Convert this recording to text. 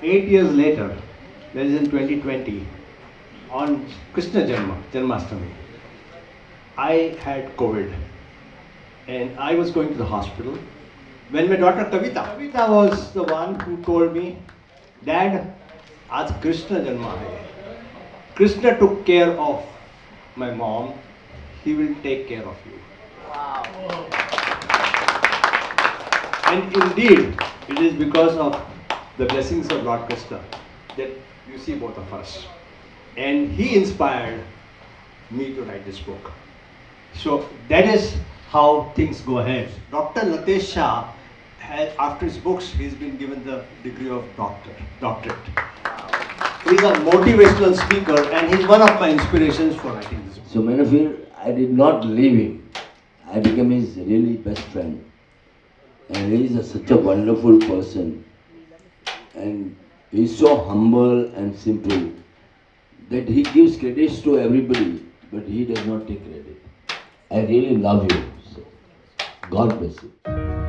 8 years later, that is in 2020, on Krishna Janmashtami, I had COVID and I was going to the hospital when my daughter Kavita was the one who told me, Dad, aaj Krishna Janma hai. Krishna took care of my mom, he will take care of you. Wow. And indeed, it is because of the blessings of Lord Krishna that you see both of us. And he inspired me to write this book. So that is how things go ahead. Dr. Latesh Shah, after his books, he's been given the degree of doctorate. He's a motivational speaker and he's one of my inspirations for writing this book. So Manafir, I did not leave him. I became his really best friend. And he is such a wonderful person. And he's so humble and simple that he gives credits to everybody, but he does not take credit. I really love you. So God bless you.